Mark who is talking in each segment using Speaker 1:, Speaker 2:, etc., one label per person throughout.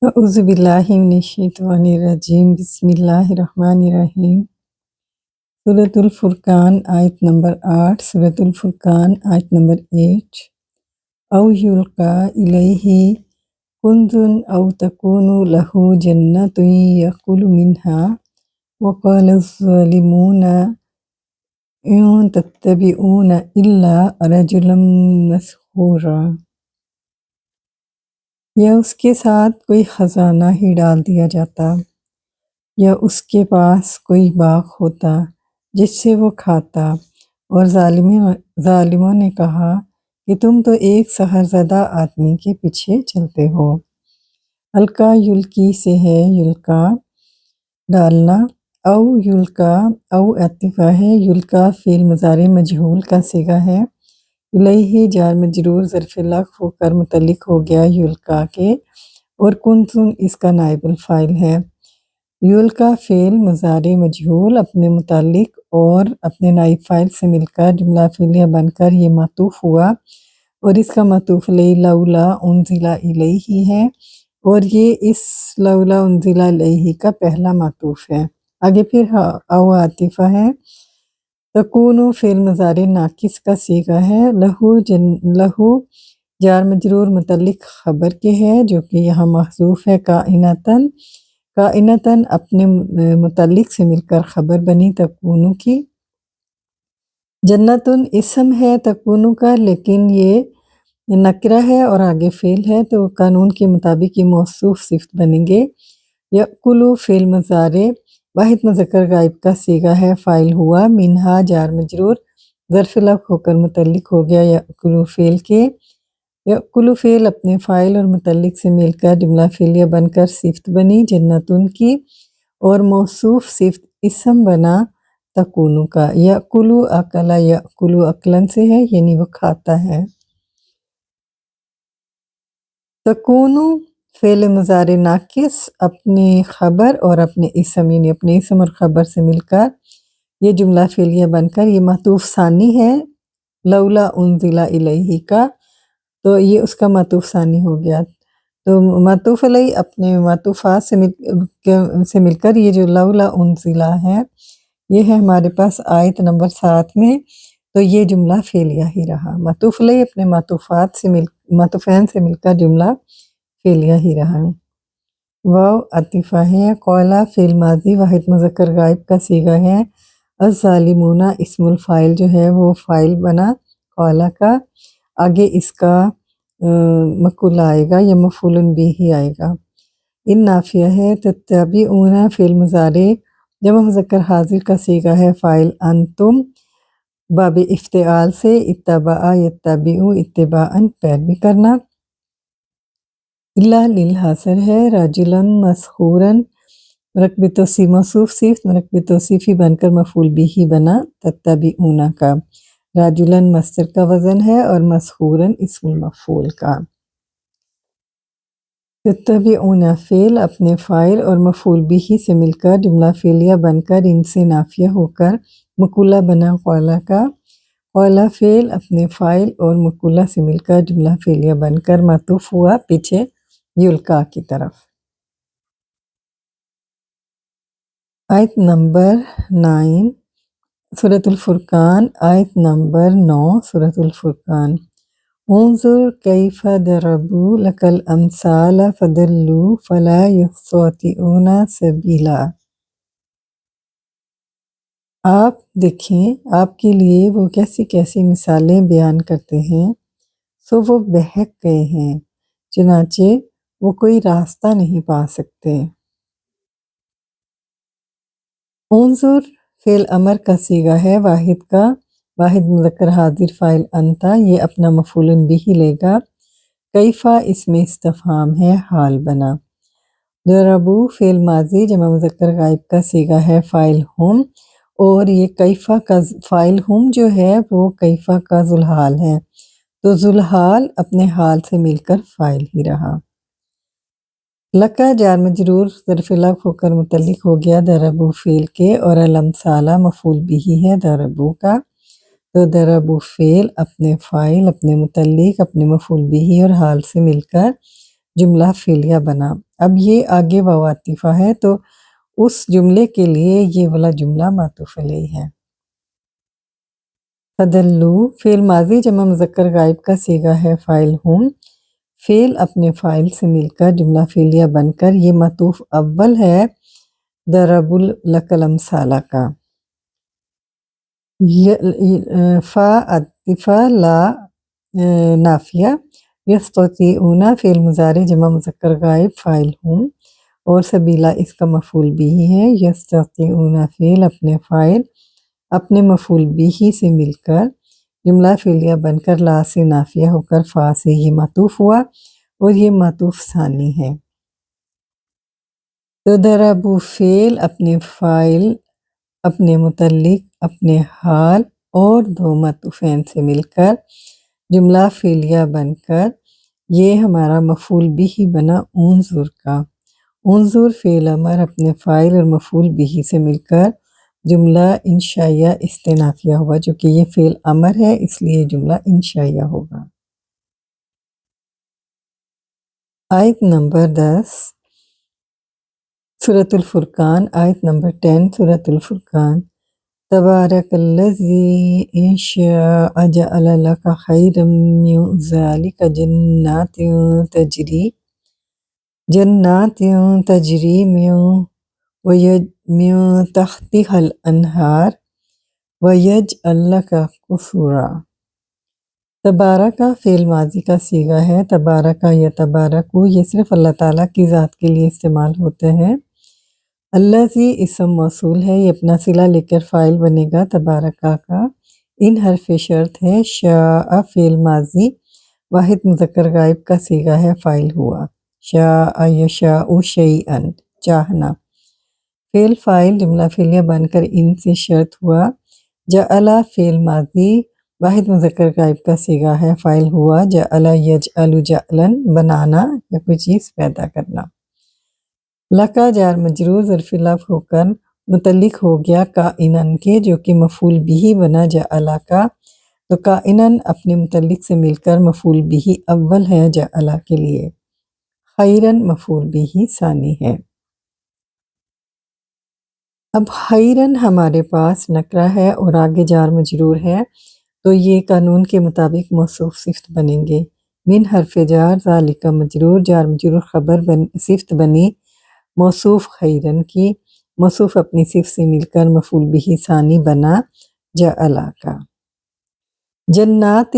Speaker 1: اعوذ باللہ من الشیطان الرجیم، بسم اللہ الرحمن الرحیم۔ سورۃ الفرقان آیت نمبر 8، سورۃ الفرقان آیت نمبر 8۔ او یلقا الیہ کنز او تکون لہ جنۃ یأکل منہا وقال الظالمون ان تتبعون الا رجلا مسحورا۔ یا اس کے ساتھ کوئی خزانہ ہی ڈال دیا جاتا، یا اس کے پاس کوئی باغ ہوتا جس سے وہ کھاتا، اور ظالموں نے کہا کہ تم تو ایک سحر زدہ آدمی کے پیچھے چلتے ہو۔ القا یلقی سے ہے یلقا ڈالنا، او یلقا او عطفہ ہے، یلقا فعل مضارع مجہول کا صیغہ ہے، الیہ جار مجرور ظرف لغو ہو کر متعلق ہو گیا یلقا کے، اور کنتم اس کا نائب الفاعل ہے۔ یلقا فعل مضارع مجہول اپنے متعلق اور اپنے نائب فاعل سے مل کر جملہ فعلیہ بن کر یہ معطوف ہوا، اور اس کا معطوف علیہ لولا انزل الیہ ہے، اور یہ اس لولا انزل الیہ کا پہلا معطوف ہے۔ آگے پھر او عاطفہ ہے۔ تکون فعل مضارع ناقص کا صیغہ ہے، لہو جار مجرور متعلق خبر کے ہے جو کہ یہاں محذوف ہے، کائنتاً اپنے متعلق سے مل کر خبر بنی تکون کی۔ جنتن اسم ہے تکون کا، لیکن یہ نکرہ ہے اور آگے فعل ہے، تو قانون کے مطابق یہ موصوف صفت بنیں گے۔ یأکلو فعل مضارع واحد مذکر غائب کا صیغہ ہے، فاعل ہوا، منہا جار مجرور ظرف لغو ہو کر متعلق ہو گیا یأکلو فعل کے۔ یأکلو فعل اپنے فاعل اور متعلق سے مل کر جملہ فعلیہ بن کر صفت بنی جنتن کی، اور موصوف صفت اسم بنا تکون کا۔ یأکلو اکلا یأکلو اکلن سے ہے، یعنی وہ کھاتا ہے۔ تکون فعل مضارع ناقص اپنے خبر اور اپنے اسم، یعنی اپنے اسم اور خبر سے مل کر یہ جملہ فعلیہ بن کر یہ معطوف ثانی ہے لولا انزل الیہ کا، تو یہ اس کا معطوف ثانی ہو گیا۔ تو معطوف علیہ اپنے معطوفات سے مل کر یہ جو لولا انزلہ ہے یہ ہے ہمارے پاس آیت نمبر 7 میں، تو یہ جملہ فعلیہ ہی رہا۔ معطوف علیہ اپنے معطوفین سے مل کر جملہ فعلیہ ہی رہا۔ واو عطفہ ہے۔ قولا فعل ماضی واحد مذکر غائب کا صیغہ ہے، الظالمون اسم الفاعل جو ہے وہ فاعل بنا قولا کا، آگے اس کا مفعول آئے گا یا مفعول بھی آئے گا۔ ان نافیہ ہے۔ تتبعون فعل مضارع جمع مذکر حاضر کا صیغہ ہے، فاعل انتم باب افتعال سے، اتبع یتبع اتباعا پیروی کرنا۔ الا للحصر ہے، رجلا مسحورا مرکب توصیف موصوف صفت مرکب توصیفی بن کر مفعول بھی بنا تتبعون کا۔ رجلا مصدر کا وزن ہے اور مسحورا اسم المفعول کا۔ تتبعون فعل اپنے فاعل اور مفعول بھی سے مل کر جملہ فعلیہ بن کر ان سے نافیہ ہو کر مقولہ بنا قولا کا۔ قولا فعل اپنے فاعل اور مقولہ سے مل کر جملہ فعلیہ بن کر معطوف ہوا پیچھے یلقا کی طرف۔ آیت نمبر 9 سورۃ الفرقان، آیت نمبر 9 سورۃ الفرقان۔ انظر کیف ضربوا لک الامثال فضلوا فلا یستطیعون سبیلا۔ آپ دیکھیں آپ کے لیے وہ کیسی کیسی مثالیں بیان کرتے ہیں، سو وہ بہک گئے ہیں، چنانچہ وہ کوئی راستہ نہیں پا سکتے۔ انظر فعل امر کا صیغہ ہے، واحد مذکر حاضر فاعل انتا، یہ اپنا مفعول بھی لے گا۔ کیفا اسم استفہام ہے، حال بنا۔ ضربوا فعل ماضی جمع مذکر غائب کا صیغہ ہے، فاعل ہم، اور یہ کیفا کا فاعل ہم جو ہے وہ کیفا کا ذوالحال ہے، تو ذوالحال اپنے حال سے مل کر فاعل ہی رہا۔ لکا جار مجرور ظرف لغو ہو کر متعلق ہو گیا ضربوا فعل کے، اور الامثال مفعول بھی ہے ضربوا کا، تو ضربوا فعل اپنے فاعل اپنے متعلق اپنے مفعول بھی اور حال سے مل کر جملہ فعلیہ بنا اب یہ آگے واو عاطفہ ہے تو اس جملے کے لیے یہ والا جملہ معطوف علیہ ہے۔ فدلو فعل ماضی جمع مذکر غائب کا صیغہ ہے فاعل ہوں، فعل اپنے فاعل سے مل کر جملہ فعلیہ بن کر یہ معطوف اول ہے ضرب لک الامثال کا۔ فا عطفہ لا نافیہ، یستطیعون فعل مضارع جمع مذکر غائب فاعل ہوں اور سبیلا اس کا مفعول بھی ہے، یستطیعون فعل اپنے فاعل اپنے مفعول بھی سے مل کر جملہ فعلیہ بن کر لا سے نافیہ ہو کر فا سے یہ معطوف ہوا اور یہ معطوف ثانی ہے۔ تو ضربوا فعل اپنے فاعل اپنے متعلق اپنے حال اور دو معطوفین سے مل کر جملہ فعلیہ بن کر یہ ہمارا مفعول بھی بنا انظر کا۔ انظر فعل امر اپنے فاعل اور مفعول بھی سے مل کر جملہ انشائیہ استنافیہ ہوا، جو کہ یہ فعل امر ہے اس لیے جملہ انشائیہ ہوگا۔ آیت نمبر 10 سورۃ الفرقان، آیت نمبر 10 سورۃ الفرقان۔ تبارک الذی ان شاء جعل لک خیرا من ذلک جنات تجری من تحتها الانہار ویجعل لک قصورا۔ تبارکہ فعل ماضی کا صیغہ ہے، تبارکہ یا تبارکو یہ صرف اللہ تعالیٰ کی ذات کے لیے استعمال ہوتے ہیں۔ الذی اسم موصول ہے، یہ اپنا صلہ لے کر فاعل بنے گا تبارکہ کا۔ ان حرف شرط ہے، شاء فعل ماضی واحد مذکر غائب کا صیغہ ہے فاعل ہوا، شاء یشاء شیئا چاہنا، فعل فاعل جملہ فعلیہ بن کر ان سے شرط ہوا، جعل فعل ماضی واحد مذکر غائب کا صیغہ ہے فاعل ہوا، جعل یجعل جعلا بنانا یا کوئی چیز پیدا کرنا۔ لکا جار مجرور ظرف لفظ ہو کر متعلق ہو گیا کائنن کے، جو کہ مفعول بھی بنا جعل کا، تو کائنن اپنے متعلق سے مل کر مفعول بھی اول ہے جعل کے لیے، خیرن مفعول بھی ثانی ہے۔ اب خیرن ہمارے پاس نکرہ ہے اور آگے جار مجرور ہے، تو یہ قانون کے مطابق موصوف صفت بنیں گے۔ من حرف جار ذالک مجرور، جار مجرور خبر صفت بنی موصوف خیرن کی، موصوف اپنی صفت سے مل کر مفعول بھی ثانی بنا جعل کا۔ جنات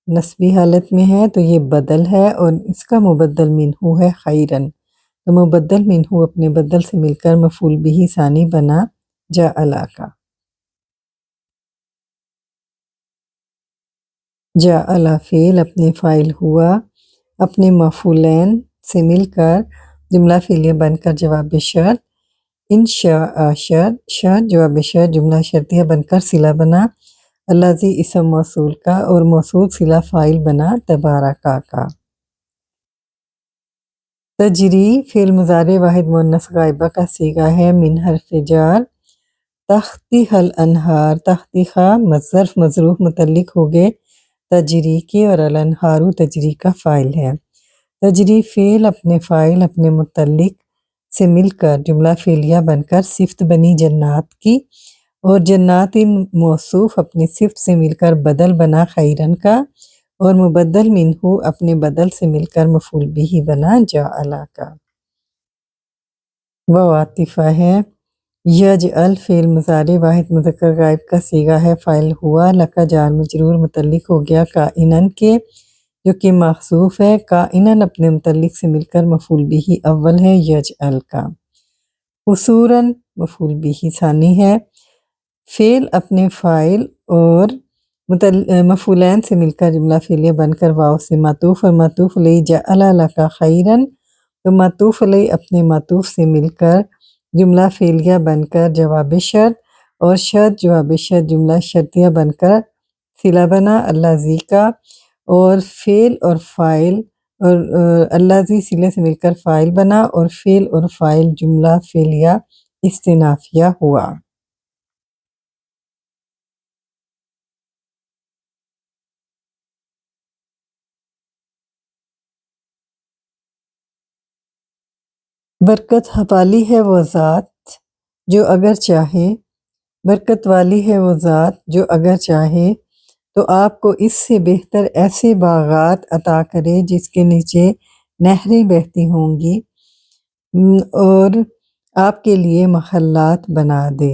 Speaker 1: نسبی حالت میں ہے تو یہ بدل ہے اور اس کا مبدل منہو ہے خیرن، تو مبدل منہو اپنے بدل سے مل کر مفعول بھی ثانی بنا جعل کا۔ جعل فعل اپنے فاعل ہوا اپنے مفعولین سے مل کر جملہ فعلیہ بن کر جواب شرط، انشاء شرط جواب شرط جملہ شرطیہ بن کر صلہ بنا، الذی اسم موصول کا اور موصول صلہ فاعل بنا تبارکہ کا۔ تجری فعل مضارع واحد مؤنث غائبہ کا صیغہ ہے، من حرف جار تحتها الانہار، تحتها ظرف مظروف متعلق ہو گئے تجری کے اور الانہار تجری کا فاعل ہے۔ تجری فعل اپنے فاعل اپنے متعلق سے مل کر جملہ فعلیہ بن کر صفت بنی جنات کی، اور جنات موصوف اپنی صفت سے مل کر بدل بنا خیرن کا، اور مبدل منہو اپنے بدل سے مل کر مفعول بھی بنا جعل کا۔ واو عاطفہ ہے، یجعل فعل مضارع واحد مذکر غائب کا صیغہ ہے فاعل ہوا، لکا جار مجرور متعلق ہو گیا کائنن کے، جو کہ محذوف ہے، کائنن اپنے متعلق سے مل کر مفعول بھی اول ہے یجعل کا۔ قصوراً مفعول بھی ثانی ہے، فعل اپنے فاعل اور مفعولین سے مل کر جملہ فعلیہ بن کر واو سے معطوف اور معطوف علیہ جعل لک خیرن، تو معطوف علیہ اپنے معطوف سے مل کر جملہ فعلیہ بن کر جواب شرط، اور شرط جواب شرط جملہ شرطیہ بن کر صلہ بنا الذی کا، اور فعل اور فاعل اور الذی صلے سے مل کر فاعل بنا، اور فعل اور فاعل جملہ فعلیہ استنافیہ ہوا۔ برکت والی ہے وہ ذات جو اگر چاہے برکت والی ہے وہ ذات جو اگر چاہے تو آپ کو اس سے بہتر ایسے باغات عطا کرے جس کے نیچے نہریں بہتی ہوں گی اور آپ کے لیے محلات بنا دے۔